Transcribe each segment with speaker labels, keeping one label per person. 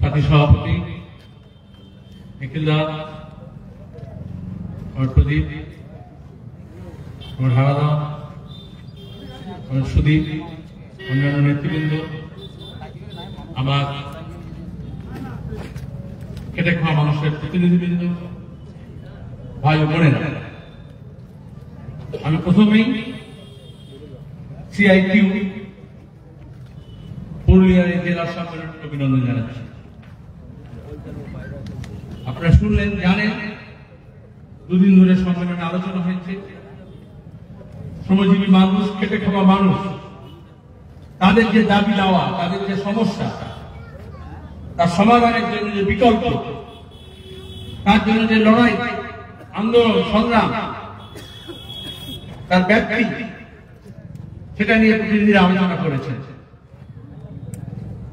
Speaker 1: সাথী সভাপতি নিখিলদা, আমার প্রদীপ, আমার হারাদা, আমার সুদীপ, অন্যান্য নেতৃবৃন্দ, আমার খেটে খাওয়া মানুষের প্রতিনিধিবৃন্দ, ভাই ও বোনেরা, আমি প্রথমেই সিআইটিউ পুরুলিয়ার এই জেলা সম্মেলনকে অভিনন্দন জানাচ্ছি। আপনারা শুনলেন, জানেন, দুদিন ধরে সম্মেলনে আলোচনা হয়েছে। শ্রমজীবী মানুষ, খেটে খাওয়া মানুষ, তাদের যে দাবি দেওয়া, তাদের যে সমস্যা, তার সমাধানের জন্য যে বিকল্প, তার জন্য যে লড়াই, আন্দোলন, সংগ্রাম, তার ব্যাপ্তি, সেটা নিয়ে প্রতিনিধিরা আলোচনা করেছেন।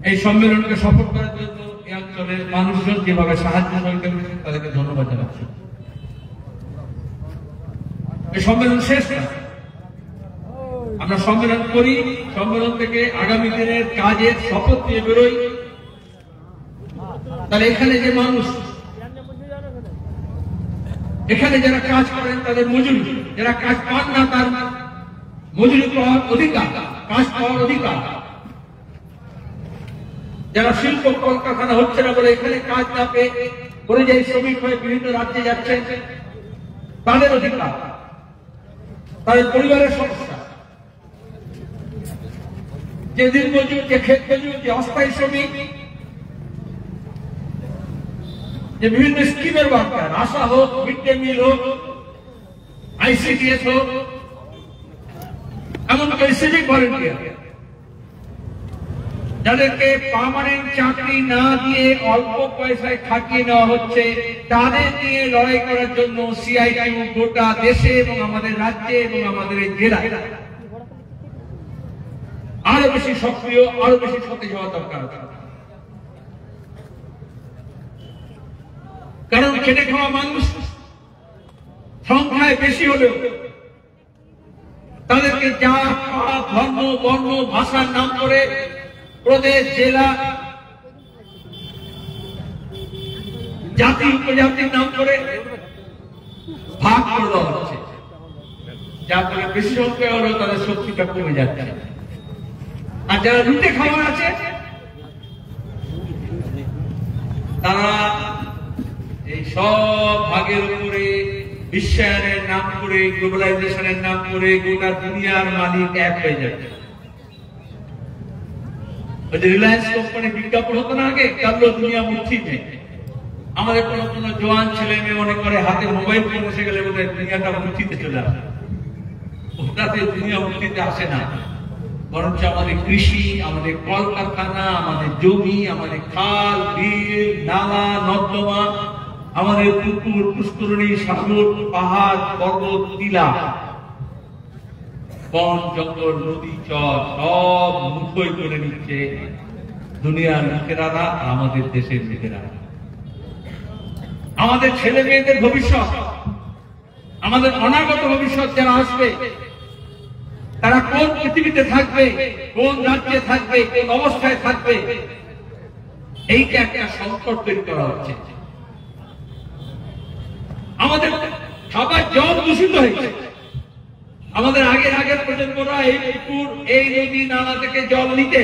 Speaker 1: এই সম্মেলনকে সফল করার জন্য এই অঞ্চলের মানুষজন যেভাবে সাহায্য সহযোগিতা করেছেন, তাদেরকে ধন্যবাদ জানাচ্ছি। এই সম্মেলন শেষ না, আমরা সম্মেলন করি, সম্মেলন থেকে আগামী দিনের কাজের শপথ নিয়ে বেরোই। তাহলে এখানে যে মানুষ, এখানে যারা কাজ করেন তাদের মজুরি, যারা কাজ পান না তার মজুরি পাওয়ার অধিকার, কাজ পাওয়ার অধিকার, যারা শিল্প কলকারখানা হচ্ছে না বলে এখানে কাজ না পেয়ে পরিযায়ী শ্রমিক হয়ে বিভিন্ন রাজ্যে যাচ্ছেন, তাদের অধিকার, তাদের পরিবারের সমস্যা, যে দিন মজুর, যে ক্ষেত মজুর, যে অস্থায়ী শ্রমিক, যে বিভিন্ন স্কিমের ওয়ার্কার, আশা হোক, মিড ডে মিল হোক, আইসিডিএস হোক, এমনকি সিভিক ভলেন্টিয়ার, যাদেরকে পার্মানেন্ট চাকরি না দিয়ে অল্প পয়সায় খাটিয়ে নেওয়া হচ্ছে, তাদের নিয়ে লড়াই করার জন্য সিআইটিউ গোটা দেশে এবং আমাদের রাজ্যে এবং আমাদের এই জেলায় আরো বেশি সক্রিয়, আরো বেশি সতেজ হওয়া দরকার। কারণ খেটে খাওয়া মানুষ সংখ্যায় বেশি হলেও তাদেরকে জাত, পাত, ধর্ম, বর্ণ, ভাষার নাম করে প্রদেশ, জেলা, জাতি, উপজাতির নাম করে ভাগ করে দেওয়া হচ্ছে, যার ফলে বেশি সংখ্যায় হলেও তাদের শক্তিটা কমে যাচ্ছে। আর যারা লুটে খাওয়ার আছে, তারা এই সব ভাগের উপরে বিশ্বায়নের নাম করে, গ্লোবালাইজেশনের নাম করে গোটা দুনিয়ার মালিক এক হয়ে যাচ্ছে। রিলায়েন্স কোম্পানি বিজ্ঞাপন হতো না আগে, কালো দুনিয়া মুঠিতে। আমাদের কোন জোয়ান ছেলে মেয়ে মনে করে হাতে মোবাইল ফোন বসে গেলে বোধহয় দুনিয়াটা মুঠিতে চলে আসে। ওটাতে দুনিয়া মুঠিতে আসে না, বরঞ্চ আমাদের কৃষি, আমাদের কলকারখানা, আমাদের জমি, আমাদের খাল, বিল, নালা, নর্দমা, আমাদের পুকুর, পুষ্করণী, সাগর, পাহাড়, পর্বত, টিলা, বন, জঙ্গল, নদী, চর সব মুঠোয় করে নিচ্ছে দুনিয়ার লোকেরা, আমাদের দেশের লোকেরা। আমাদের ছেলে মেয়েদের ভবিষ্যৎ, আমাদের অনাগত ভবিষ্যৎ যারা আসবে, তারা কোন পৃথিবীতে থাকবে, কোন রাজ্যে থাকবে, কোন অবস্থায় থাকবে, এইটা একটা সংকট তৈরি করা হচ্ছে। আমাদের খাবার জল দূষিত হয়েছে। আমাদের আগের প্রজন্মরা এই পুকুর, এই নদী, নালা থেকে জল নিতে,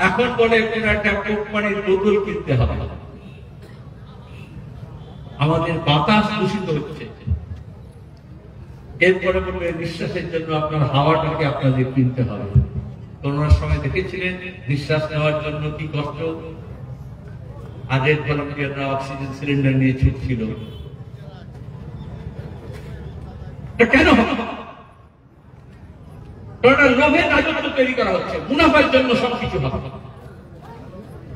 Speaker 1: এখন বলে কোন একটা কোম্পানির বোতল কিনতে হবে। আমাদের বাতাস দূষিত হচ্ছে। এরপরে বলবে নিঃশ্বাসের জন্য আপনার হাওয়াটাকে আপনাদের কিনতে হবে। করোনার সময় দেখেছিলেন নিঃশ্বাস নেওয়ার জন্য কি কষ্ট। আগের ভলান্টিয়াররা অক্সিজেন সিলিন্ডার নিয়ে ছুটছিল। কেন? লোভের রাজত্ব তৈরি করা হচ্ছে, মুনাফার জন্য সবকিছু হবে।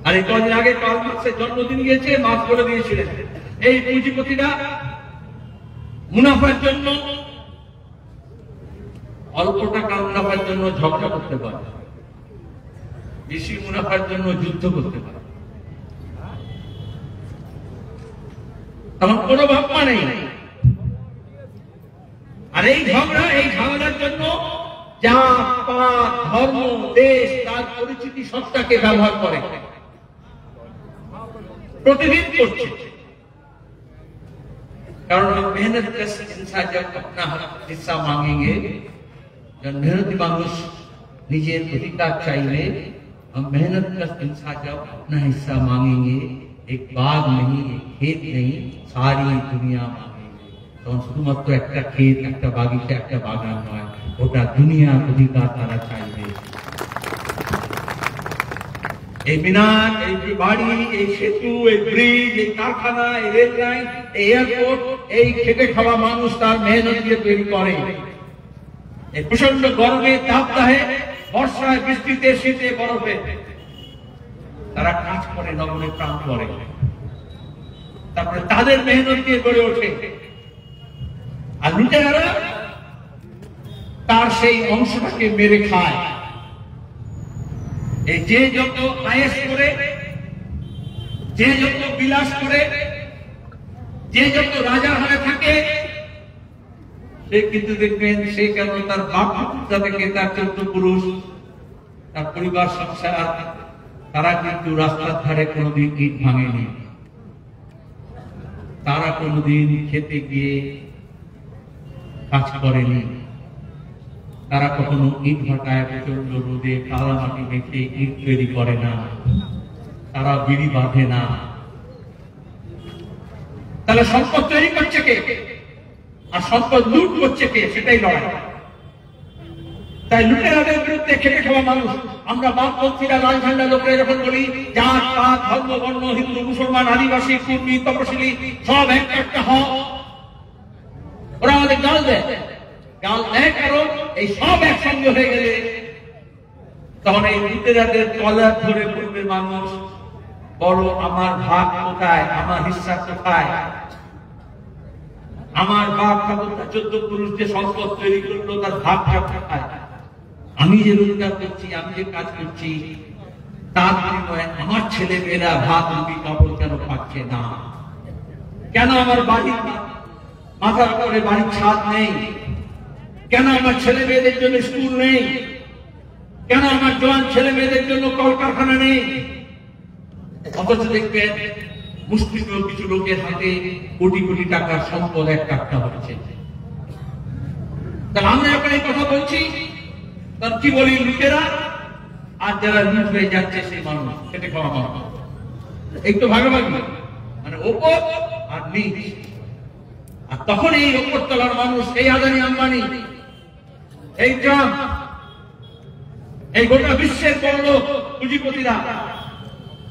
Speaker 1: আর এই কদিন আগে কার্ল মার্ক্সের জন্মদিন গিয়েছে, মার্ক্স বলে দিয়েছিলেন এই পুঁজিপতিরা মুনাফার জন্য, অল্প টাকা মুনাফার জন্য ঝগড়া করতে পারে, বেশি মুনাফার জন্য যুদ্ধ করতে পারে। তখন কোনো ভাবনা নেই। আর এই ঝগড়ার জন্য জাত, পাত, ধর্ম, দেশ, তার পরিচিতি সত্তাকে ব্যবহার করে, প্রতিদিন করছে। কারণ মেহনত का इंसान जब अपना हिस्सा मांगेंगे, जब मेहनती মানুষ নিজের অধিকার চাইবে, हम मेहनत का इंसान जब अपना हिस्सा मांगेंगे, एक बाग नहीं, एक खेत नहीं, सारी दुनिया मांगेंगे। তখন শুধুমাত্র একটা ক্ষেত, একটা বাগিচা, একটা বাগান নয়, গোটা দুনিয়ার অধিকার তারা চাইবে। এই মিনার, এই বাড়ি, এই সেতু, এই ব্রিজ, এই কারখানা, এই রেল লাইন, এই এয়ারপোর্ট, এই খেটে খাওয়া মানুষ তার মেহনত দিয়ে তৈরি করে। এই প্রচন্ড গরমে, তাপদাহে, বর্ষায়, বৃষ্টিতে, শীতে, বরফে তারা কাজ করে, নগরে প্রাণ করে। তারপরে তাদের মেহনত দিয়ে গড়ে ওঠে। আর লুটেরারা তার সেই অংশটাকে মেরে খায়। এই যে যত আয়েশ করে, যে যত বিলাস করে, যে যত রাজা হয়ে থাকে, সে কিন্তু দেখবেন সে কেন তার বাপ থেকে তার 14 পুরুষ, তার পরিবার সংসার, তারা কিন্তু রাস্তার ধারে কোনোদিন ইট ভাঙেনি। তারা কোনোদিন খেতে গিয়ে কাজ করেনি। তারা কখনো ইট ভাটায় প্রচন্ড রোদে কাদা মাটি মেখে ইট তৈরি করে না। তারা বিড়ি বাঁধে না। তাহলে সম্পদ তৈরি করছে কে? আর সম্পদ লুট করছে কে? সেটাই লড়াই। তাই লুটেরাদের বিরুদ্ধে খেটে খাওয়া মানুষ, আমরা বামপন্থীরা, লাল ঝান্ডা লোকেরা যখন বলি জাত পাত, ধর্ম, বর্ণ, হিন্দু, মুসলমান, আদিবাসী, কুর্মী, তপশিলি সব একটা হও, ওরা আমাদের গাল দেয়। গাল দেয় কারণ এই সব একসঙ্গে হয়ে গেলে তখন এই লুটেরাদের কলার ধরে পড়বে মানুষ, বলো আমার ভাগ কোথায়, আমার হিস্সা কোথায়, আমার বাপ ঠাকুরটা 14 পুরুষ যে সম্পদ তৈরি করলো তার ভাগটা কোথায়? আমি যে রোজগার করছি, আমি যে কাজ করছি, তার বিনিময়ে আমার ছেলে মেয়েরা ভাত, রুটি, কাপড় কেন পাচ্ছে না? কেন আমার বাড়ির মাথার উপরে বাড়ির ছাদ নেই? কেন আমার ছেলে মেয়েদের জন্য স্কুল নেই? কেন আমার জওয়ান ছেলে মেয়েদের জন্য কলকারখানা নেই? অথচ দেখবেন মুসলিম কিছু লোকের হাতে কোটি কোটি টাকার সম্পদ একটা হচ্ছে। তাহলে আমরা যখন এই কথা বলছি, তখন কি বলি? লুটেরা আর যারা লুট হয়ে যাচ্ছে সেই মানুষ, খেটে খাওয়া মানুষ, একটু ভাগাভাগি, মানে ওপর আর নিচ। আর তখন এই ওপর তলার মানুষ, এই আদানি আম্বানি, এই ট্রাম্প, এই গোটা বিশ্বের বড় পুঁজিপতিরা,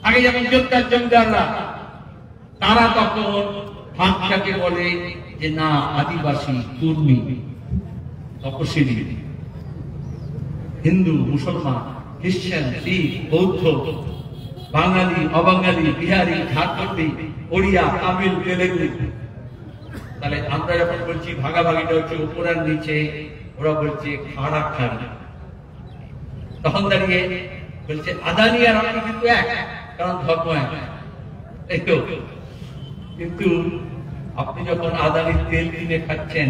Speaker 1: আগে যেমন জমিদাররা, তারা তখন ভাগটাকে বলে যে না, আদিবাসী, কুর্মী, তপশিলি, হিন্দু, মুসলমান, খ্রিস্টান, শিখ, বৌদ্ধ, বাঙালি, অবাঙালি, বিহারি, ঝাড়খণ্ডী, ওড়িয়া, তামিল, তেলেগু। তাহলে আমরা যখন বলছি ভাগাভাগিটা হচ্ছে উপর আর নিচে, ওরা বলছে খাড়া খাড়ি। তখন দাঁড়িয়ে বলছে আদানি আর আপনি কিন্তু এক, কারণ ধর্ম এক। এই তো, কিন্তু আপনি যখন আদানির তেল কিনে খাচ্ছেন,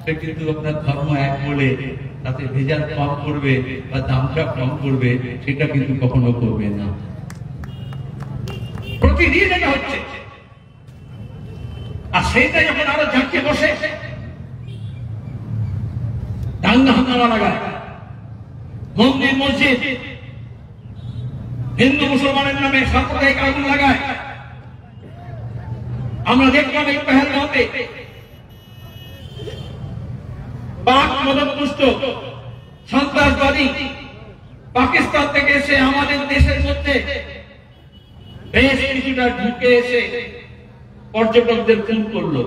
Speaker 1: সে কিন্তু আপনার ধর্ম এক বলে তাতে ভেজাল কম করবে বা দামটা কম করবে, সেটা কিন্তু কখনো করবে না। প্রতিদিন এটা হচ্ছে। আর সেইটা যখন আরো জাঁকে বসে দাঙ্গা হাঙ্গামা লাগায়, মন্দির মসজিদ, হিন্দু মুসলমানের নামে সাম্প্রদায়িক আগুন লাগায়। আমরা দেখলাম এই পেহেলগাঁওতে পাক মদতপুষ্ট সন্ত্রাসবাদী পাকিস্তান থেকে এসে আমাদের দেশের মধ্যে বেশ কিছুটা ঢুকে এসে পর্যটকদের খুন করলো।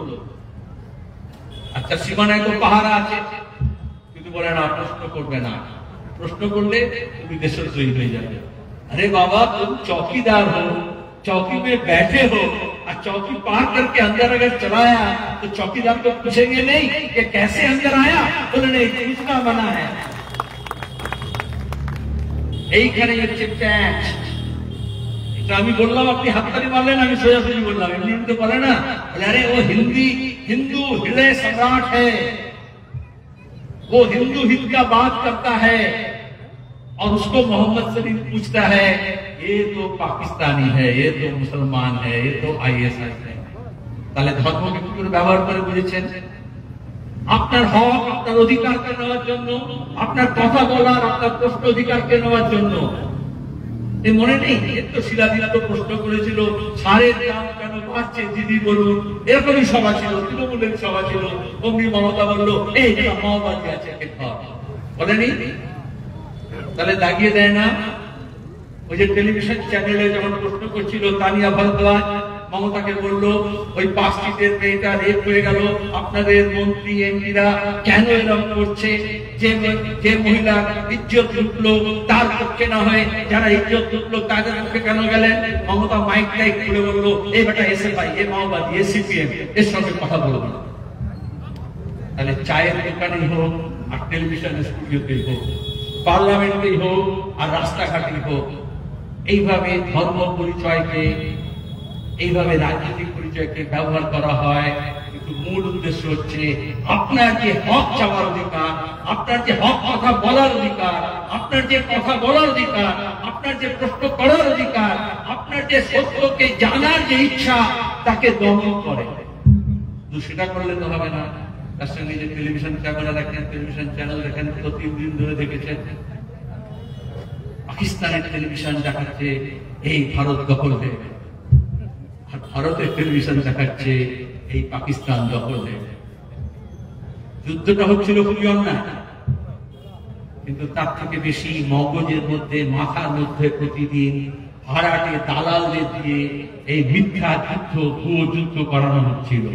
Speaker 1: আচ্ছা, সীমানায় তো পাহারা আছে, কিন্তু বলে না, প্রশ্ন করবে না, প্রশ্ন করলে তুমি দেশদ্রোহী হয়ে যাবে। अरे बाबा, तुम चौकीदार हो, चौकी में बैठे हो, और चौकी पार करके अंदर अगर चलाया तो चौकीदार को पूछेंगे नहीं कि कैसे अंदर आया? बोले नहीं, पूछना मना है। এইখানে হচ্ছে ট্যাক্স। এটা আমি বললাম, আপনি হাততালি মারলেন, আমি সোজাসুজি বললাম। এমনি তো বলে না, अरे वो हिंदू हृदय सम्राट है, वो हिंदू हित का बात करता है, और उसको मोहम्मद शरीफ पूछता है ये तो पाकिस्तानी है, ये तो मुसलमान है, ये तो ISI है। তাহলে ধর্মকে কি করে ব্যবহার করে বুঝেছেন? আপনার হক, আপনার অধিকারকে নেওয়ার জন্য, আপনার কথা বলার, আপনার প্রশ্ন অধিকারকে নেওয়ার জন্য। এই মনে নেই তো শিলাদিত প্রশ্ন করেছিল সারের দাম কেন বাড়ছে দিদি বলুন, এরকমই সভা ছিল, তৃণমূলের সভা ছিল। অমনি মমতা বললো এই মাওবাদী আছে বলেনি? তাহলে দাগিয়ে দেয় না? ওই যে টেলিভিশন চ্যানেলে যখন প্রশ্ন করছিল তানিয়া ভারদ্বাজ, মমতাকে বললো ওই 5 সিটের মেয়েটা রেপ হয়ে গেল, আপনাদের মন্ত্রী এমপিরা কেন এরকম করছে? যে মহিলা ইজ্জত লুটলো তার পক্ষে না হয়ে যারা ইজ্জত লুটলো তাদের পক্ষে কেন গেলেন? মমতা মাইক টাইক খুলে বললো এই বেটা SFI, এ মাওবাদী, এ CPM, এর সঙ্গে কথা বলবো না। তাহলে চায়ের দোকানেই হোক আর টেলিভিশন স্টুডিওতেই হোক, পার্লামেন্টেই হোক আর রাস্তাঘাটেই হোক, এইভাবে ধর্ম পরিচয়কে, এইভাবে রাজনৈতিক পরিচয়কে ব্যবহার করা হয়। কিন্তু মূল উদ্দেশ্য হচ্ছে আপনার যে হক চাওয়ার অধিকার, আপনার যে হক কথা বলার অধিকার, আপনার যে কথা বলার অধিকার, আপনার যে প্রশ্ন করার অধিকার, আপনার যে সত্যকে জানার যে ইচ্ছা, তাকে দমন করে। সেটা করলে তো হবে না। তার সঙ্গে যে টেলিভিশন ক্যামেরা দেখেন, টেলিভিশন চ্যানেল দেখেন, 3 দিন ধরে দেখেছেন পাকিস্তানের টেলিভিশন দেখাচ্ছে এই ভারত দখল হয়ে, আর ভারতের টেলিভিশন দেখাচ্ছে এই পাকিস্তান দখল হয়ে। যুদ্ধটা হচ্ছিল খুবই অন্যায়, কিন্তু তার থেকে বেশি মগজের মধ্যে, মাথার মধ্যে প্রতিদিন ভাড়াটে দালালদের দিয়ে এই মিথ্যা যুদ্ধ, ভুয়ো যুদ্ধ করানো হচ্ছিল।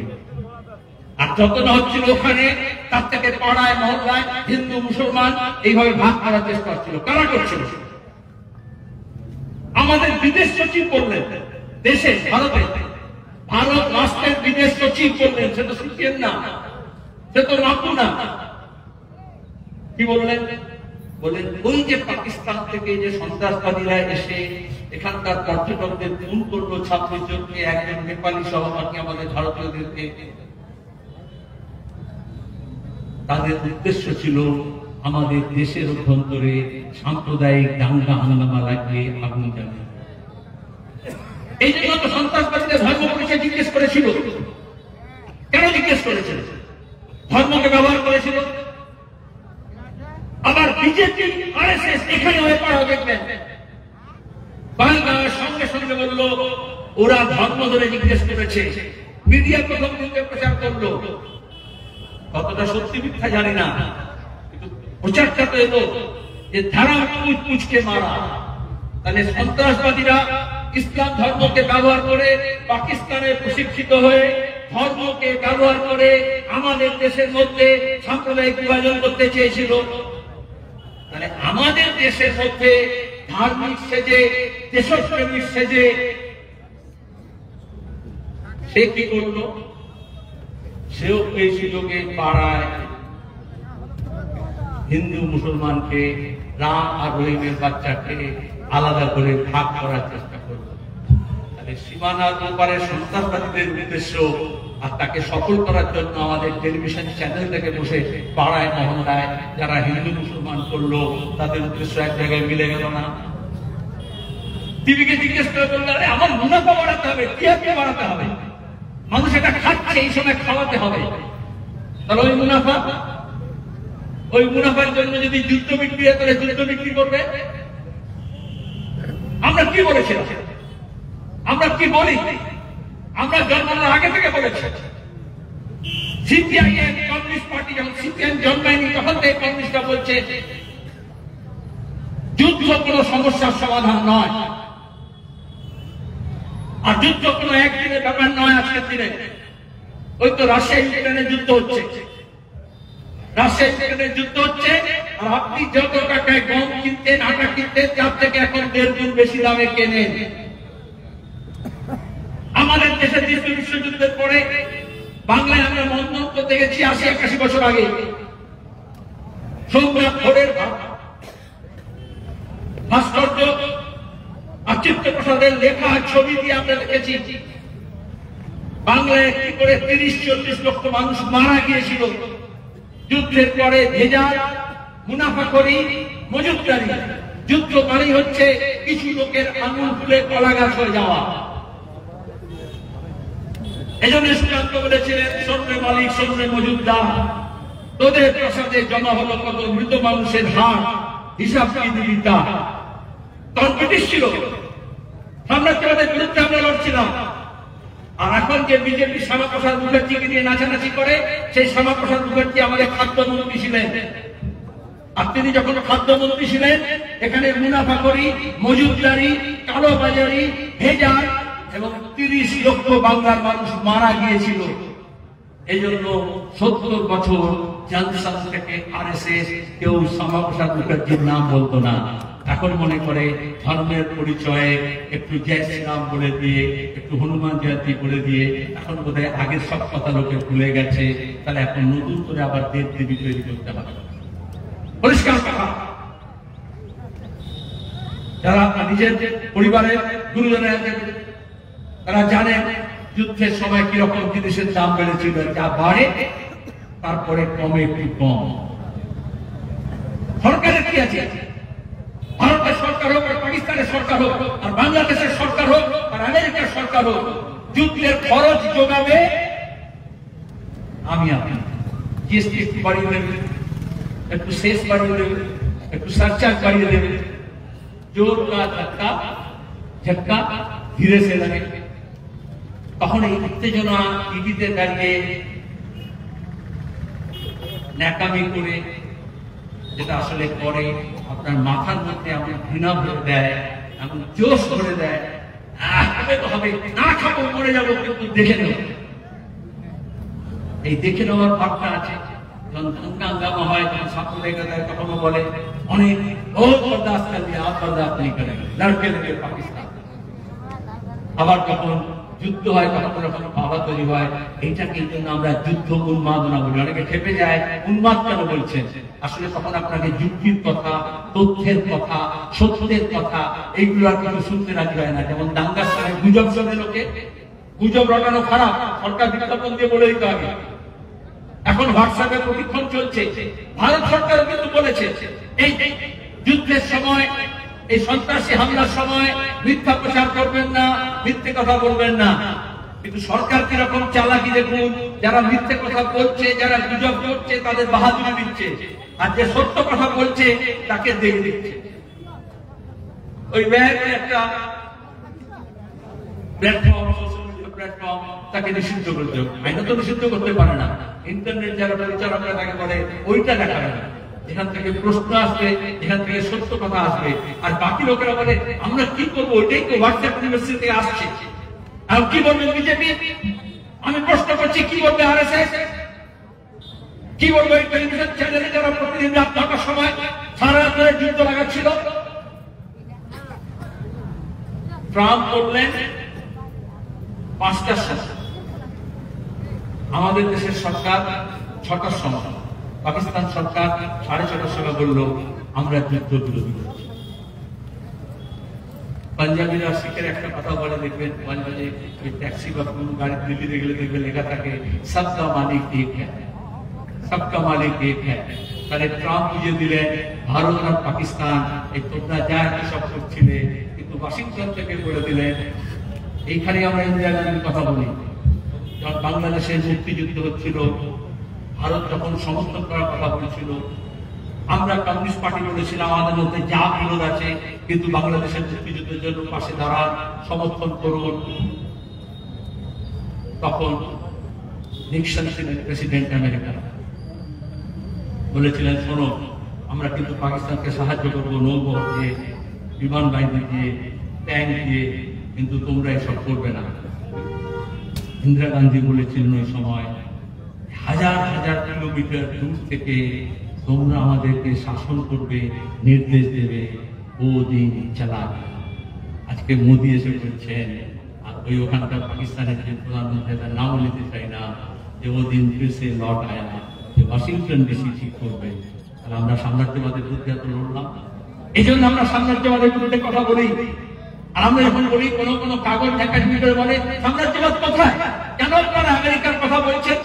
Speaker 1: আর যত না হচ্ছিল ওখানে, তার থেকে পাড়ায় মহল্লায় হিন্দু মুসলমান এইভাবে ভাগ করার চেষ্টা হচ্ছিল। কারা করছিল? আমাদের বিদেশ সচিব বললেন, দেশে ভারতে, ভারত রাষ্ট্রের বিদেশ সচিব বললেন, সে তো সিপিএম না, সে তো নাকু না। কি বললেন? বলেন ওই যে পাকিস্তান থেকে যে সন্ত্রাসবাদীরা এসে এখানকার পর্যটকদের খুন করলো, ছাত্রীদেরকে, একজন নেপালি সহপাঠী আমাদের ভারতীয়দেরকে, তাদের উদ্দেশ্য ছিল আমাদের দেশের অভ্যন্তরে সাম্প্রদায়িক দাঙ্গা হাঙ্গামা লাগিয়ে আগুন জ্বালানো। এই জন্য তো সন্ত্রাসবাদীরা ধর্ম পরিচয় জিজ্ঞেস করেছিল। কেন জিজ্ঞেস করেছিল? ধর্মকে ব্যবহার করেছিল। আবার বিজেপি, RSS এখানে হয়ে পড়া দেখবেন, বাংলার সঙ্গে সঙ্গে বললো ওরা ধর্ম ধরে জিজ্ঞেস করেছে। মিডিয়া প্রথম দিকে প্রচার করলো, কতটা সত্যি মিথ্যা জানি না, কিন্তু প্রচারটা তো এলো যে ধারা পুঁচকে মারা। তাহলে সন্ত্রাসবাদীরা ইসলাম ধর্মকে ব্যবহার করে, পাকিস্তানে প্রশিক্ষিত হয়ে ধর্মকে ব্যবহার করে আমাদের দেশের মধ্যে সাম্প্রদায়িক বিভাজন করতে চেয়েছিল। তাহলে আমাদের দেশের মধ্যে ধার্মিক সেজে, দেশপ্রেমিক সেজে সে কি করলো? সেও এই সুযোগে পাড়ায় হিন্দু মুসলমানকে, রাম আর রহিমের বাচ্চাকে আলাদা করে ভাগ করার চেষ্টা করল। তাহলে সীমানার ব্যাপারে সন্ত্রাসবাদীদের উদ্দেশ্য, আর তাকে সফল করার জন্য আমাদের টেলিভিশন চ্যানেল থেকে বসে পাড়ায় মহল্লায় যারা হিন্দু মুসলমান করলো, তাদের উদ্দেশ্য এক জায়গায় মিলে গেল না। টিভিকে জিজ্ঞেস করে বললো আরে আমার মুনাফা বাড়াতে হবে, টিআরপি বাড়াতে হবে, মানুষ এটা খাচ্ছে, এই সময় খাওয়াতে হবে। তাহলে ওই মুনাফার জন্য যদি যুদ্ধ বিক্রি করে, যুদ্ধ বিক্রি করবে। আমরা কি বলেছিলাম? আমরা কি বলি? আমরা জন্মানোর আগে থেকে বলেছি। সিপিআইএম, কমিউনিস্ট পার্টি যখন সিপিএম জন্মায়নি তখন থেকে কমিউনিস্টরা বলছে যুদ্ধ কোনো সমস্যার সমাধান নয়, আর যুদ্ধ কোনো একদিনের ব্যাপার নয়। আজকের দিনে ওই তো রাশিয়া ইউক্রেনের যুদ্ধ হচ্ছে, রাশিয়া ইউক্রেনের যুদ্ধ হচ্ছে, আর আপনি যত টাকায় গম কিনতেন, আটা কিনতেন, তার থেকে এখন 1.5 গুণ বেশি দামে কেনেন। আমাদের দেশে দ্বিতীয় বিশ্বযুদ্ধের পরে বাংলায় আমরা মন্থন করতে গেছি 80-81 বছর আগে। সোমনাথ ঘোরের ভাস্কর্য আর চিত্তপ্রসাদের লেখা ছবি দিয়ে আমরা দেখেছি বাংলায় কি করে 30-40 লক্ষ মানুষ মারা গিয়েছিল যুদ্ধের পরে। ভেজাল, মুনাফাখোরি, মজুদদারি। যুদ্ধ মানেই হচ্ছে কিছু লোকের আঙুল ফুলে কলা গাছ হয়ে যাওয়া। এজন্য সুকান্ত বলেছিলেন, স্বর্ণের মালিক স্বর্ণের মজুদদার, তোদের প্রাসাদে জমা হলো কত মৃত মানুষের হাড়, হিসাব কি দিবি তা। তখন ব্রিটিশ ছিল, সাম্রাজ্যবাদের বিরুদ্ধে আমরা লড়ছিলাম। আর এখন যে বিজেপি শ্যামাপ্রসাদ মুখার্জিকে নিয়ে নাচানাচি করে, সেই শ্যামাপ্রসাদ মুখার্জি আমাদের খাদ্যমন্ত্রী ছিলেন। আর তিনি যখন খাদ্যমন্ত্রী ছিলেন, এখানে মুনাফাখোরি, মজুদদারি, কালোবাজারি, ভেজাল এবং 30 লক্ষ বাংলার মানুষ মারা গিয়েছিল। এই জন্য 70 বছর জনসন থেকে আরএসএস কেউ শ্যামাপ্রসাদ মুখার্জির নাম বলতো না। এখন মনে করে ধর্মের পরিচয়ে একটু জয় শ্রীরাম বলে দিয়ে, একটু হনুমান জয়ন্তী বলে দিয়ে, এখন বোধহয় আগের সব কথা লোকে ভুলে গেছে। তাহলে এখন নতুন করে আবার দেব দেবী তৈরি করতে হবে। পরিষ্কার কথা, যারা নিজের পরিবারের গুরুজনের তারা জানেন যুদ্ধের সময় কিরকম জিনিসের দাম বেড়েছিল। যা বাড়ে তারপরে কমে, একটু কম। সরকারের কি আছে? ভারতের সরকার হোক, আর পাকিস্তানের সরকার হোক, আর বাংলাদেশের সরকার হোক, আর আমেরিকার সরকার হোক, যুদ্ধের খরচ যোগাবে আমি আপনি। জিএসটি একটু বাড়িয়ে দেবে, একটু শেষ বাড়িয়ে দেবে, একটু সারচার্জ বাড়িয়ে দেবে। জোর কা ধাক্কা ঝটকা ধীরে সে লাগে। তখন এই উত্তেজনা টিভিতে দাঁড়িয়ে ন্যাকামি করে, যেটা আসলে করে আপনার মাথার মধ্যে এমন ঘৃণা ভরে দেয়, এমন জোশ ভরে দেয়, হবে তো হবে, না খাবো মরে যাবো, কিন্তু দেখে নেব। এই দেখে নেওয়ার ভাবটা আছে। যখন হাঙ্গামা হয়, তখন ছাত্র লেগে দেয়, তখনও বলে অনেক বহুত বরদাস্ত কর লিয়া, আপ বরদাস্ত নেই করেন, লড়কে দেবে পাকিস্তান। আবার যখন যুদ্ধ হয়, তখন যখন বাবা তৈরি হয়, এইটা কিন্তু আমরা যুদ্ধ উন্মাদনা বলি। অনেকে খেপে যায়, উন্মাদ কেন বলছেন? আসলে তখন আপনাকে যুক্তির কথা, তথ্যের কথা, সত্যের কথা এইগুলো আর কিছু শুনতে রাজি হয় না। যেমন দাঙ্গার সময় গুজব শোনে লোকে, গুজব রটানো খারাপ, সরকার বিজ্ঞাপন দিয়ে বলে দিতে হবে। এখন হোয়াটসঅ্যাপে প্রশিক্ষণ চলছে, ভারত সরকার কিন্তু বলেছে এই যুদ্ধের সময়, এই সন্ত্রাসী হামলার সময় মিথ্যা প্রচার করবেন না, মিথ্যে কথা বলবেন না। কিন্তু সরকার কিরকম চালাকি দেখুন, যারা মিথ্যে কথা বলছে, যারা গুজব করছে, তাদের বাহাদুরি দিচ্ছে, আর যে সত্য কথা বলছে তাকে দেখে দিচ্ছে। ওই একটা প্ল্যাটফর্ম, সোশ্যাল মিডিয়া প্ল্যাটফর্ম, তাকে নিষিদ্ধ করতে হবে। আইন তো নিষিদ্ধ করতে পারে না। ইন্টারনেট যারা পরিচালকরা তাকে বলে ওইটা দেখাবে না, যেখান থেকে প্রশ্ন আসবে, যেখান থেকে সত্য কথা আসবে। আর বাকি লোকেরা বলে আমরা কি করবো, ওইটাই তো হোয়াটসঅ্যাপ ইউনিভার্সিটি থেকে আসছে। আর কি বলবে বিজেপি? আমি প্রশ্ন করছি, কি বলবে আরএসএস? কি বলবে এই টেলিভিশন চ্যানেলে যারা প্রতিদিন রাত 9টার সময় সারা রাত ধরে যুদ্ধ লাগাচ্ছিল? ট্রাম্প বললেন 5টার সময়, আমাদের দেশের সরকার 6টার সময়, পাকিস্তান সরকার 6:30টার সময় বলল আমরা যুদ্ধ বিরোধী করছি। পাঞ্জাবিরা শিখের একটা কথা বলে, দেখবেন পাঞ্জাবে ট্যাক্সি বা কোনো গাড়ি দিল্লিতে গেলে দেখবে লেখা থাকে সবকা মালিক এক হ্যায়, সবকা মালিক এক হ্যায়। তাহলে ট্রাম্প বুঝিয়ে দিলেন ভারত আর পাকিস্তান এই তোমরা যা সব করছিলে, কিন্তু ওয়াশিংটন থেকে বলে দিলেন। এইখানে আমরা ইন্দিরা গান্ধীর কথা বলি, যখন বাংলাদেশের মুক্তিযুদ্ধ হচ্ছিল, ভারত যখন সমর্থন করার কথা বলেছিল, আমরা কমিউনিস্ট পার্টি বলেছিলাম আমাদের মধ্যে যা বিরোধ আছে, কিন্তু বাংলাদেশের মুক্তিযুদ্ধের জন্য পাশে দাঁড়ান, সমর্থন করুন। তখন নিক্সন ছিলেন প্রেসিডেন্ট আমেরিকা, বলেছিলেন শোনো আমরা কিন্তু পাকিস্তানকে সাহায্য করবো, নৌবহর দিয়ে, বিমান বাহিনী দিয়ে, ট্যাঙ্ক দিয়ে, কিন্তু তোমরা এসব করবে না। ইন্দিরা গান্ধী বলেছিলেন ওই সময় হাজার হাজার কিলোমিটার দূর থেকে তোমরা আমাদেরকে শাসন করবে, নির্দেশ দেবে, ও দিন চালা। আজকে মোদী এসে বলছেন, আর ওই ওখানকার পাকিস্তানের যে প্রধানমন্ত্রী, তার নাম নিতে চাই না, যে ও দিন ফির সে লট আয়া, যে ওয়াশিংটন ডিসি ঠিক করবে। তাহলে আমরা সাম্রাজ্যবাদের বিরুদ্ধে এত লড়লাম, এই জন্য আমরা সাম্রাজ্যবাদের বিরুদ্ধে কথা বলি। আর আমরা যখন বলি কোনো কোনো কাগজ একাডেমি করে বলে সাম্রাজ্যবাদ কোথায়, কেন আপনারা আমেরিকার কথা বলছেন,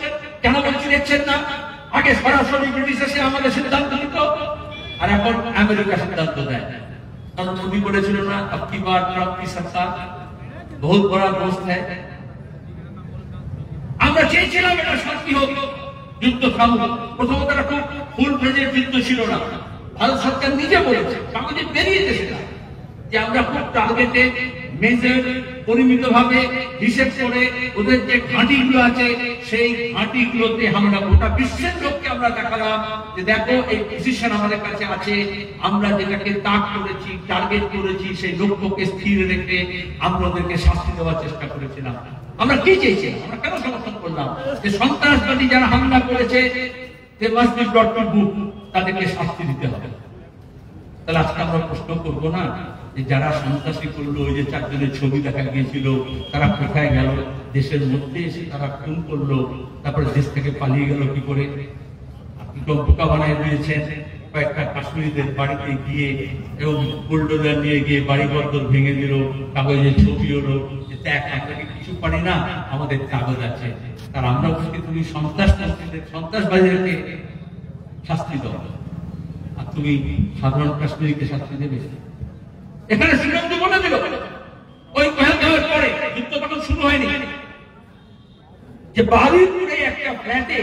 Speaker 1: কেন বলছি দেখছেন না? আগে সরাসরি ব্রিটিশ এসে আমাদের সিদ্ধান্ত নিত, আর এখন আমেরিকা সিদ্ধান্ত দেয়। কারণ মোদী বলেছিল না, আবকি বার ট্রাম্প কি সরকার বহুত বড় দোস্ত হ্যায়। আমরা চেয়েছিলাম এটা শান্তি হোক, যুদ্ধ থামুক। প্রথমত এটা খুব ফুল ফ্লেজের যুদ্ধ ছিল না। ভারত সরকার নিজে বলেছে, কাগজে বেরিয়েছে সেটা, যে আমরা খুব টার্গেটে মেজর পরিমিত ভাবে হিসেব করে ওদের যে ঘাঁটিগুলো আছে সেই ঘাঁটিগুলোতে আমরা গোটা বিশ্বের লোককে আমরা দেখালাম যে দেখো এই পজিশন আমাদের কাছে আছে। আমরা যেটাকে তাক করেছি, টার্গেট করেছি, সেই লক্ষ্যকে স্থির রেখে আমরা ওদেরকে শাস্তি দেওয়ার চেষ্টা করেছিলাম। আমরা কি চেয়েছিলাম, আমরা কেন সমর্থন করলাম যে সন্ত্রাসবাদী যারা হামলা করেছে তাদেরকে শাস্তি দিতে হবে। তাহলে আজকে আমরা প্রশ্ন করবো না যে যারা সন্ত্রাসী করলো, ওই যে 4 জনের ছবি দেখা গিয়েছিল, তারা কোথায় গেল? দেশের মধ্যে এসে তারা খুন করলো, তারপরে দেশ থেকে পালিয়ে গেল কি করে? আপনি বোকা বানায় দিয়েছেন কয়েকটা কাশ্মীরিদের বাড়িতে গিয়ে এবং বুলডোজার নিয়ে গিয়ে বাড়ি ঘর ভেঙে দিল, কাগজে ছবি হলো, দেখ আমরা কি কিছু পারি না, আমাদের কাগজ আছে। তার আমরা বলছি তুমি সন্ত্রাসবাদীদেরকে শাস্তি দাও, আর তুমি সাধারণ কাশ্মীরিকে শাস্তি দেবে? এখানে শ্রীলঙ্ক বলে দিল ওই পহেলগাঁওয়ের পরে, যুদ্ধ তখন শুরু হয়নি, যে বারুইপুরে একটা ফ্ল্যাটে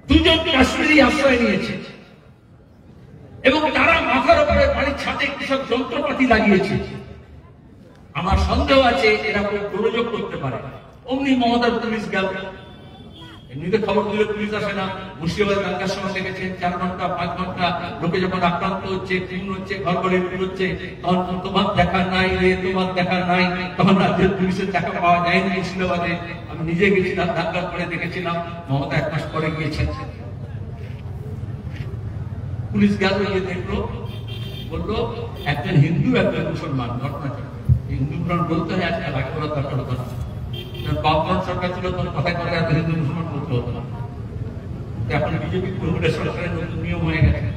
Speaker 1: 2 জন কাশ্মীরি আশ্রয় নিয়েছে এবং তারা মাথার উপরে বাড়ির ছাদে কিসব যন্ত্রপাতি লাগিয়েছে। আমার সন্দেহ আছে এরা খুব গোলযোগ করতে পারে। অমনি মমতার পুলিশ গেল, এমনিতে খবর দিলে পুলিশ আসে না। মুর্শিদাবাদ দাঙ্গার সময় দেখেছেন 4 ঘন্টা 5 ঘন্টা লোকে যখন আক্রান্ত হচ্ছে, খুন হচ্ছে, ঘর বাড়ি হচ্ছে, তখন তোমার দেখা নাই রে, তোমার দেখা নাই, তখন রাজ্যের পুলিশের দেখা পাওয়া যায়নি মুর্শিদাবাদে। আমি নিজে গেছিলাম, দাঙ্গার পরে দেখেছিলাম, মমতা 1 মাস পরে গিয়েছেন। পুলিশ গেল, গিয়ে দেখলো, বললো একজন হিন্দু একজন মুসলমান ঘটনা চলছে। হিন্দু মুসলমান বলতে হয়, আজকে আগে করার দরকার হতো না। বামফ্রন্ট সরকার ছিল তখন কথায় কথা এত হিন্দু মুসলমান বলতে হতো না। এখন বিজেপি তৃণমূলের সরকারের নতুন নিয়ম হয়ে গেছে,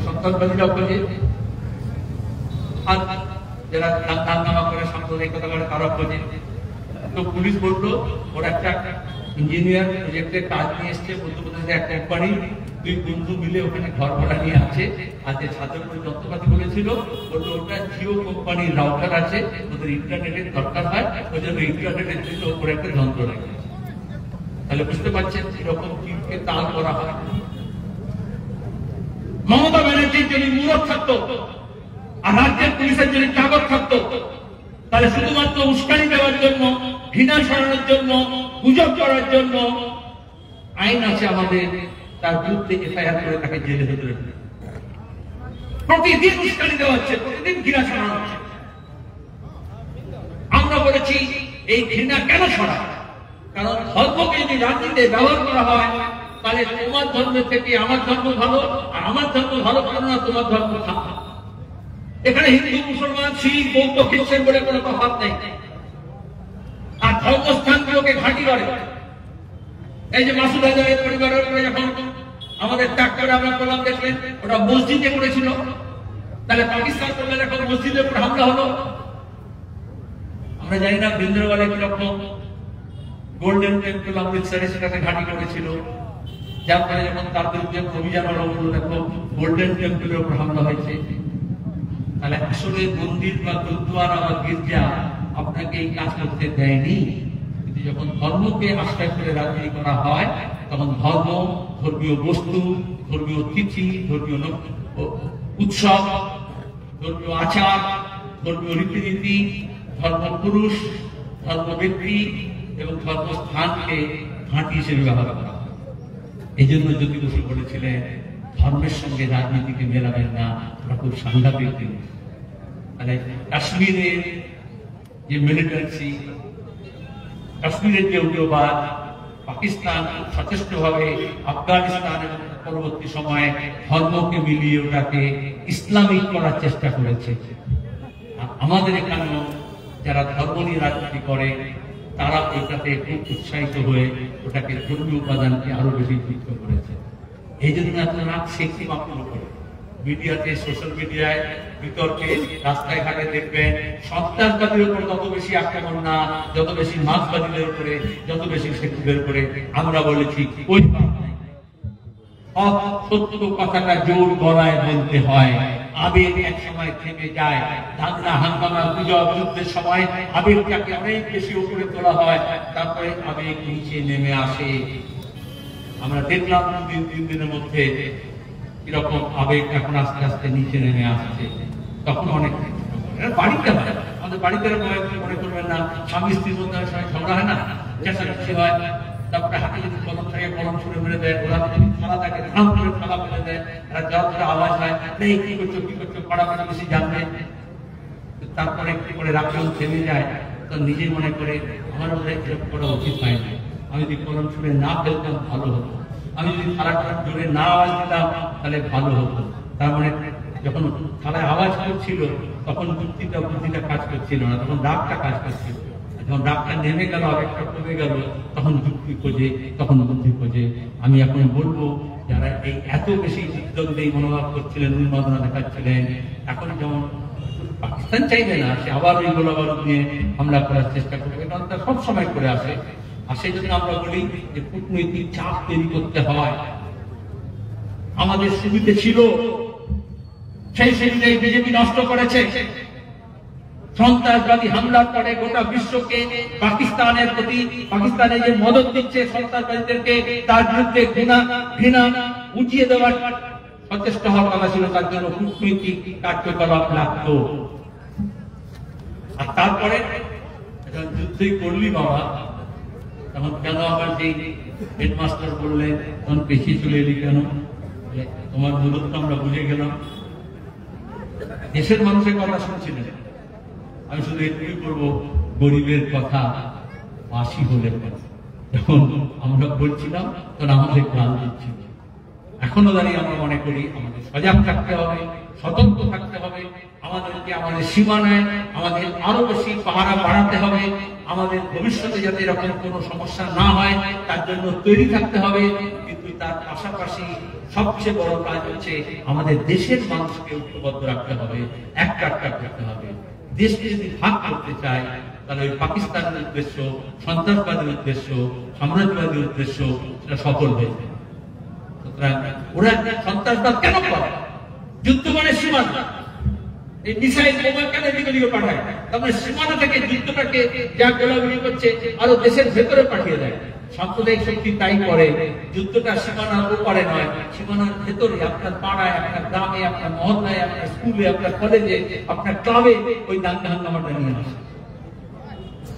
Speaker 1: সন্ত্রাসবাদীরাও খোঁজে, আর যারা দাঙ্গা করে সাম্প্রদায়িকতা করে তারা খোঁজে। তো পুলিশ বললো ওরা একটা ইঞ্জিনিয়ার প্রজেক্টে কাজ নিয়ে এসছে মধ্যপ্রদেশে এক কোম্পানি, 2 বন্ধু মিলে ওখানে ঘর ভাড়া নিয়ে আছে, আর যে ছাদের উপরে যন্ত্রপাতি বলেছিল বললো ওটা জিও কোম্পানির রাউটার আছে, ওদের ইন্টারনেটের দরকার হয়, ওই জন্য ইন্টারনেটের জন্য ওপরে একটা যন্ত্র রাখে। তাহলে বুঝতে পারছেন এরকম টিমকে তাল করা হয়। মমতা ব্যানার্জির যদি মূরত থাকতো আর রাজ্যের পুলিশের যদি কাগজ থাকতো, তাহলে শুধুমাত্র উস্কানি দেওয়ার জন্য, ঘৃণা ছড়ানোর জন্য, গুজব করার জন্য আইন আছে আমাদের, তার বিরুদ্ধে এফআইআর করে তাকে জেলে ভেতরে প্রতিদিন উস্কানি দেওয়া হচ্ছে, প্রতিদিন ঘৃণা ছড়ানো হচ্ছে। আমরা বলেছি এই ঘৃণা কেন ছড়ায়? কারণ ধর্মকে যদি রাজনীতিতে ব্যবহার করা হয়, তাহলে তোমার ধর্মের থেকে আমার ধর্ম ভালো, আর আমার ধর্ম ভালো করে না তোমার ধর্ম খারাপ। এখানে হিন্দু মুসলমান শিখ বৌদ্ধ খ্রিস্টান বলে কোনো তফাৎ নেই। আর ধর্মস্থানগুলোকে ঘাঁটি করে, এই যে মাসুদ আজমের পরিবারের উপরে যখন আমাদের ত্যাগ করে আমরা করলাম, দেখলেন ওটা মসজিদে করেছিল, তাহলে পাকিস্তান করলে এখন মসজিদের উপর হামলা হলো। আমরা জানি না বৃন্দাবনে কিরকম গোল্ডেন টেম্পল অমৃতসরে সেটাতে ঘাঁটি করেছিল, যার ফলে যখন তার বিরুদ্ধে অভিযান হলো দেখো গোল্ডেন টেম্পলের উপর হামলা হয়েছে। তাহলে আসলে মন্দির বা গুরুদ্বারা বা গির্জা আপনাকে এই কাজ করতে দেয়নি। কিন্তু যখন ধর্মকে আশ্রয় করে রাজনীতি করা হয়, তখন ধর্ম, ধর্মীয় বস্তু, ধর্মীয় তিথি, ধর্মীয় উৎসব, ধর্মীয় আচার, ধর্মীয় রীতিনীতি, ধর্মপুরুষ, ধর্ম ব্যক্তি এবং ধর্মস্থানকে ঘাঁটি হিসেবে ব্যবহার করা হয়। এই জন্য জ্যোতি বসু বলেছিলেন ধর্মের সঙ্গে রাজনীতিকে মেলাবেন না, ওটা খুব সাংঘাতিক জিনিস। মানে কাশ্মীরের যে মিলিটান্সি, কাশ্মীরের যে উগ্রবাদ, পাকিস্তান সচেষ্ট ভাবে আফগানিস্তান এবং পরবর্তী সময়ে ধর্মকে মিলিয়ে ওটাকে ইসলামিক করার চেষ্টা করেছে। আমাদের এখানেও যারা ধর্ম নিয়ে রাজনীতি করে তারা ওইটাতে খুব উৎসাহিত হয়ে ওটাকে ধর্মীয় উপাদানকে আরো বেশি যুক্ত করেছে। এই জন্য আপনারা সেক্সি মাপন করে মিডিয়াতে, সোশ্যাল মিডিয়ায়, বিতর্কে, রাস্তায় ঘাটে দেখবেন সন্ত্রাসবাদীর উপর যত বেশি আক্রমণ না, যত বেশি মার্ক্সবাদীদের উপরে, যত বেশি সেকুদের উপরে আমরা বলেছি ওই সত্য কথাটা জোর গলায় বলতে হয়। আবেগ এক সময় থেমে যায়, দাঙ্গা হাঙ্গামা গুজব যুদ্ধের সময় আবেগটাকে অনেক বেশি উপরে তোলা হয়, তারপরে আবেগ নিচে নেমে আসে। আমরা দেখলাম তিন দিনের মধ্যে এরকম আবেগ এখন আস্তে আস্তে নিচে নেমে আসছে। তখন অনেক বাড়িতে হয়, আমাদের বাড়িতে মনে করবেন না, স্বামী স্ত্রীর মধ্যে অনেক সময় ঝগড়া হয় না, চেঁচামেচি হয়, তারপরে হাতে যদি কলম থাকে কলম ছুড়ে মেরে দেয়, ওরা যদি থালা থাকে ধাম করে থালা ফেলে দেয়, তারা জল ধরে আওয়াজ হয়, এই কি করছো কি করছো, পাড়া পাড়া বেশি জানবে। তারপরে একটু করে রাখলেও থেমে যায়, তো নিজে মনে করে আমার মধ্যে এরকম করা উচিত হয় না, আমি যদি কলম ছুড়ে না ফেলতাম ভালো হতো, আমি যদি থালাটা জোরে না আওয়াজ দিতাম তাহলে ভালো হতো। তার মানে যখন থালায় আওয়াজ করছিল তখন বুদ্ধিটা কাজ করছিল না, তখন রাগটা কাজ করছিল। যখন রাগটা নেমে গেল, আবেগটা কমে গেল, তখন যুক্তি খোঁজে, তখন বুদ্ধি খোঁজে। আমি এখন বলবো, যারা এই এত বেশি যুদ্ধে মনোভাব করছিলেন, উন্মাদনা দেখাচ্ছিলেন, এখন যেমন পাকিস্তান চাইবে না সে আবার ওই গোলাবারুদ নিয়ে হামলা করার চেষ্টা করবে, কারণ তারা সবসময় করে আসে। আর সেই জন্য আমরা বলি যে কূটনৈতিক চাপ তৈরি করতে হয়। আমাদের সুবিধে ছিল, সেই সুবিধে বিজেপি নষ্ট করেছে। সন্ত্রাসবাদী হামলার পরে গোটা বিশ্বকে পাকিস্তানের প্রতি, পাকিস্তানে যে মদত দিচ্ছে সন্ত্রাসবাদীদেরকে, তার বিরুদ্ধে ঘৃণা উঠিয়ে দেওয়ার সচেষ্ট হওয়ার কথা ছিল। তার জন্য কূটনৈতিক কার্যকলাপ লাগত। আর তারপরে যুদ্ধই করলি বাবা, তখন কেন আবার যে হেডমাস্টার বললেন তখন পেছিয়ে চলে এলি কেন? তোমার দূরত্ব আমরা বুঝে গেলাম। দেশের মানুষের কথা শুনছিলেন, আমি শুধু এটুকুই করবো, গরিবের কথা বাসি হলে যখন আমরা বলছিলাম তখন আমাদের গাল দিচ্ছিল। এখনো দাঁড়িয়ে আমরা মনে করি আমাদের সজাগ থাকতে হবে, সতর্ক থাকতে হবে, আমাদেরকে আমাদের সীমানায় আমাদের আরো বেশি পাহারা বাড়াতে হবে, আমাদের ভবিষ্যতে যাতে এরকম কোনো সমস্যা না হয় তার জন্য তৈরি থাকতে হবে। কিন্তু তার পাশাপাশি সবচেয়ে বড় কাজ হচ্ছে আমাদের দেশের মানুষকে ঐক্যবদ্ধ রাখতে হবে, একটা করতে হবে। দেশকে যদি ভাগ করতে চায় তাহলে ওই পাকিস্তানের উদ্দেশ্য, সন্ত্রাসবাদের উদ্দেশ্য, সাম্রাজ্যবাদের উদ্দেশ্য সেটা সফল হয়েছে। ওরা সন্ত্রাসবাদ কেন করে? যুদ্ধ মানে সীমানা, এই মিসাইল বোমা কেন দিকে দিকে পাঠায়? তারপরে সীমানা থেকে যুদ্ধটাকে যা গোলাগুলি করছে আরো দেশের ভেতরে পাঠিয়ে দেয়। সাম্প্রদায়িক শক্তি তাই করে, যুদ্ধটা সীমানার ওপারে নয়, সীমানার ভেতরে, আপনার পাড়ায়, আপনার গ্রামে, আপনার মহল্লায়, আপনার স্কুলে, আপনার কলেজে, আপনার ক্লাবে ওই দাঙ্গা হাঙ্গামাটা নিয়ে আসে।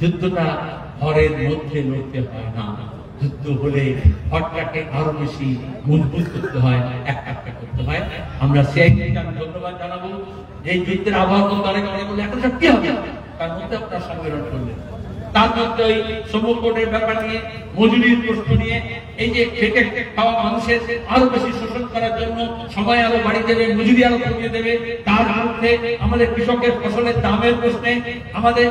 Speaker 1: যুদ্ধটা ঘরের মধ্যে লড়তে হয় না, যুদ্ধ হলে ঘরটাকে আরো বেশি মজবুত করতে হয়, একটা করতে হয়। আমরা সেই ধন্যবাদ জানাবো। এই যুদ্ধের আবহাওয়া অনেক বলে এখন সব কি হবে, তার মধ্যে আপনারা সম্মেলন করলেন। তার মধ্যে ওই সমকোটের ব্যাপার নিয়ে, মজুরির প্রশ্ন নিয়ে, এই যে খেটে খাওয়া মানুষের আরো বেশি শোষণ করার জন্য সময় আরো বাড়ি দেবে, মজুরি আরো কমিয়ে দেবে, তার মধ্যে আমাদের কৃষকের ফসলের দামের প্রশ্নে, আমাদের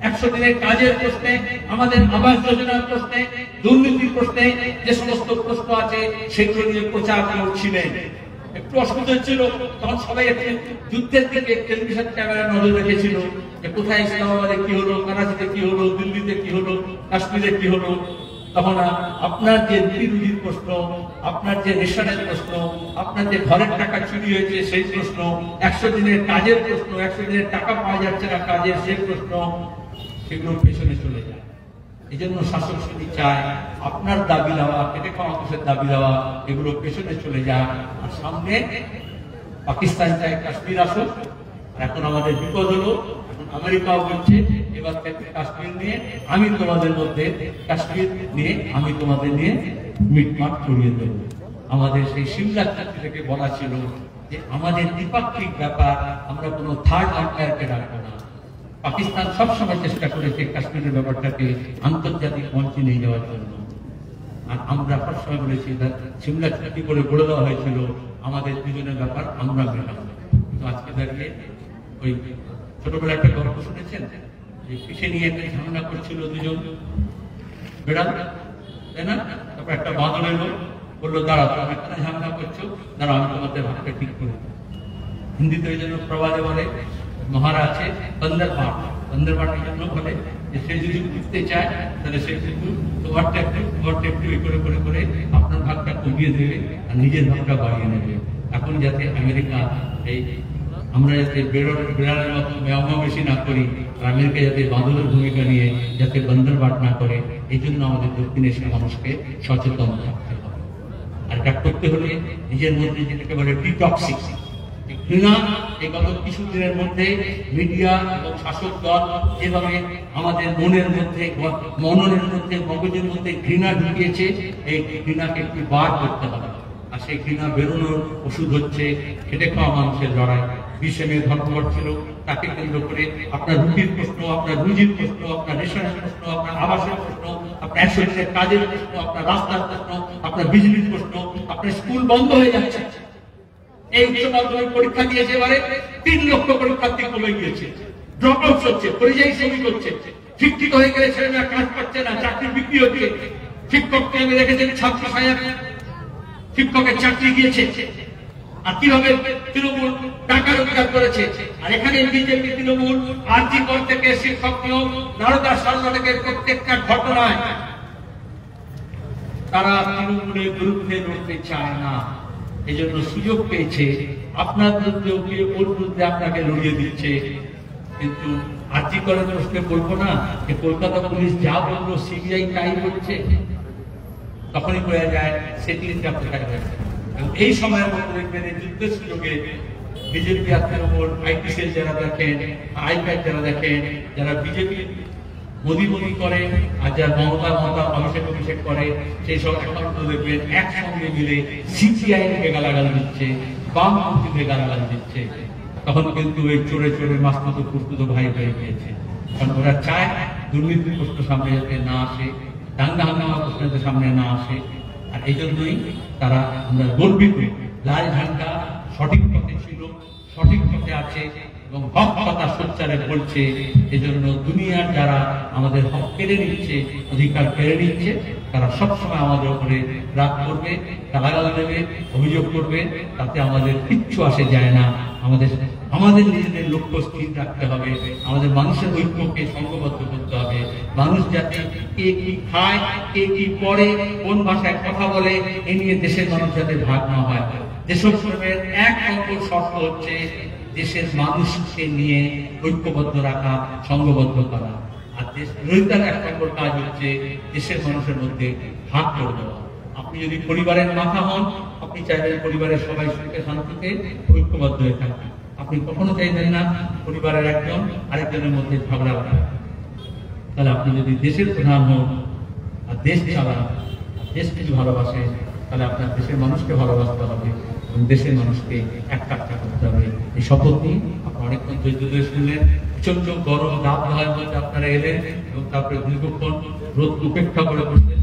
Speaker 1: 100 দিনের কাজের প্রশ্নে, আমাদের আবাস যোজনার প্রশ্নে, দুর্নীতির প্রশ্নে যে সমস্ত প্রশ্ন আছে সেগুলো নিয়ে প্রচার করছিলেন। একটু অসুবিধা হচ্ছিল, তখন সবাই একটু যুদ্ধের দিকে টেলিভিশন ক্যামেরা নজর রেখেছিল যে কোথায় ইসলামাবাদে কি হলো, করাচিতে কি হলো, দিল্লিতে কি হলো, কাশ্মীরে কি হলো। তখন আপনার যে রুজির প্রশ্ন, আপনার যে রেশনের প্রশ্ন, আপনার যে ঘরের টাকা চুরি হয়েছে সেই প্রশ্ন, 100 দিনের কাজের প্রশ্ন, 100 দিনের টাকা পাওয়া যাচ্ছে না কাজের সেই প্রশ্ন, সেগুলো পেছনে চলে যায়। এই জন্য শাসক শ্রেণী চায় আপনার দাবি দেওয়া, পেটে খাওয়া মানুষের দাবি দেওয়া, এগুলো পেছনে চলে যায়। আর সামনে পাকিস্তান চায় কাশ্মীর আসুক। এখন আমাদের বিপদ হলো, এখন আমেরিকাও বলছে এবার থেকে কাশ্মীর নিয়ে আমি তোমাদের মধ্যে, কাশ্মীর নিয়ে আমি তোমাদের নিয়ে মিটমাট করিয়ে দেব। আমাদের সেই সিমলা চুক্তি থেকে বলা ছিল যে আমাদের দ্বিপাক্ষিক ব্যাপার, আমরা কোনো থার্ড আম্পায়ারকে রাখবো না। পাকিস্তান সবসময় চেষ্টা করেছে কাশ্মীরের ব্যাপারটাকে আন্তর্জাতিক মঞ্চে নিয়ে যাওয়ার জন্য। আর আমরা সবসময় বলেছি সিমলা চুক্তি করে বলে দেওয়া হয়েছিল আমাদের দুজনের ব্যাপার আমরা মেটাবো। কিন্তু আজকে দাঁড়িয়ে ওই ছোটবেলা একটা গল্প শুনেছেন যে পিঠে নিয়ে একটা ঝামেলা করছিল দুজন বেড়াল, তাই না? তারপর একটা বাঁদর এলো, বললো দাঁড়াও তুমি একটা ঝামেলা করছো, দাঁড়াও আমি তোমাদের ভাগটা ঠিক করে। হিন্দিতে ওই জন্য প্রবাদে বলে মহারাজে 15 বাট, 15 বাটের জন্য বলে যে সে যদি উঠতে চায় তাহলে সে কিন্তু ওভারটেক করে করে করে আপনার ভাগটা কমিয়ে দেবে আর নিজের ভাগটা বাড়িয়ে নেবে। এখন যাতে আমেরিকা এই আমরা যাতে বিড়ালের মতো মেয়ামা বেশি না করি, আর আমেরিকা যাতে বাঁদরের ভূমিকা নিয়ে যাতে বন্দরবাট না করে, এই জন্য আমাদের দক্ষিণ এশিয়ার মানুষকে সচেতন থাকতে হবে। আর এটা করতে হলে নিজের মধ্যে যেটাকে বলে ডিটক্সিং ঘৃণা, এই গত কিছুদিনের মধ্যে মিডিয়া এবং শাসক দল যেভাবে আমাদের মনের মধ্যে মগজের মধ্যে ঘৃণা ঢুকিয়েছে, এই ঘৃণাকে একটু বার করতে হবে। আর সেই ঘৃণা বেরোনোর ওষুধ হচ্ছে খেটে খাওয়া মানুষের লড়াই। 20 মে ধর্মঘট ছিল, তাকে কেন্দ্র করে আপনার রুটির প্রশ্ন, আপনার রুজির প্রশ্ন, আপনার রেশনের প্রশ্ন, আপনার আবাসের প্রশ্ন, আপনার শরীরের কাজের প্রশ্ন, আপনার রাস্তার প্রশ্ন, আপনার বিজলির প্রশ্ন, আপনার স্কুল বন্ধ হয়ে যাচ্ছে। এই উচ্চ মাধ্যমিক পরীক্ষা দিয়েছে এবারে 3 লক্ষ পরীক্ষার্থী কমে গিয়েছে, ড্রপ আউট হচ্ছে, পরিযায়ী শ্রমিক হচ্ছে, শিক্ষিত হয়ে গেলে ছেলেমেয়েরা কাজ পাচ্ছে না, চাকরি বিক্রি হচ্ছে। শিক্ষককে আমি দেখেছেন ছাত্র সাহেব শিক্ষকের চাকরি গিয়েছে। আর কিভাবে তৃণমূল টাকা রোজগার করেছে। আর এখানে বিজেপি তৃণমূল আর্থিক থেকে শিক্ষক নিয়োগ, নারদা সাংবাদিকের প্রত্যেকটা ঘটনায় তারা তৃণমূলের বিরুদ্ধে লড়তে চায় না। এই জন্য সুযোগ পেয়েছে আপনার বিরুদ্ধে ওর বিরুদ্ধে আপনাকে লড়িয়ে দিচ্ছে। কিন্তু আর্জি করে প্রশ্নে বলবো না যে কলকাতা পুলিশ যা বললো সিবিআই তাই বলছে, তখনই বোঝা যায় সেটিংটা কোথায় হয়েছে। এই সময়ের মধ্যে দেখবেন এই যুদ্ধের সুযোগে বিজেপি আর তৃণমূল আইপিসিএল যারা দেখেন, আইপ্যাড যারা দেখেন, যারা বিজেপি মোদি করে আর যারা মমতা অভিষেক করে, সেই সব একান্ত দেখবেন একসঙ্গে মিলে সিপিআই কে গালাগালি দিচ্ছে, বামপন্থীকে গালাগালি দিচ্ছে। তখন কিন্তু এই চোরে চোরে মাসতুতো কুস্তুতো ভাই হয়ে গিয়েছে। কারণ ওরা চায় দুর্নীতির প্রশ্ন সামনে যাতে না আসে, দাঙ্গা হাঙ্গামা প্রশ্ন যাতে সামনে না আসে। আর এই জন্যই তারা আমরা গর্বিত লাল ঝান্ডা সঠিক পথে ছিল, সঠিক পথে আছে এবং হক কথা সোচ্চারে বলছে। এজন্য দুনিয়ার যারা আমাদের হক কেড়ে নিচ্ছে, অধিকার কেড়ে নিচ্ছে, তারা সবসময় আমাদের উপরে রাগ করবে, গালাগালি দেবে, অভিযোগ করবে, তাতে আমাদের কিচ্ছু আসে যায় না। আমাদের নিজেদের লক্ষ্য স্থির রাখতে হবে, আমাদের মানুষের ঐক্যকে সংঘবদ্ধ করতে হবে। মানুষ যাতে কে কি খায়, কে কি পড়ে, কোন ভাষায় কথা বলে, এ নিয়ে দেশের মানুষ যাতে ভাগ না হয়। দেশপ্রেমের 1 নম্বর শর্ত হচ্ছে দেশের মানুষকে নিয়ে ঐক্যবদ্ধ রাখা, সংঘবদ্ধ করা। আর দেশ বিরোধিতার 1 নম্বর কাজ হচ্ছে দেশের মানুষের মধ্যে ভাগ করে দেওয়া। আপনি যদি পরিবারের মাথা হন, আপনি চাইবেন পরিবারের সবাই সুখে শান্তিতে ঐক্যবদ্ধ হয়ে থাকবে। আপনি কখনো চাইবেন না পরিবারের একজন আরেকজনের মধ্যে ঝগড়া করা। তাহলে আপনি যদি দেশের প্রধান হন আর দেশ চালান, দেশকে যদি ভালোবাসেন, তাহলে আপনার দেশের মানুষকে ভালোবাসতে হবে এবং দেশের মানুষকে একটা করতে হবে। এই শপথ নিয়ে আপনার অনেকক্ষণ ধৈর্য ধরে শুনলেন। প্রচন্ড গরম দাবদাহের মধ্যে আপনারা এলেন এবং তারপরে দীর্ঘক্ষণ রোদ উপেক্ষা করে বসলেন।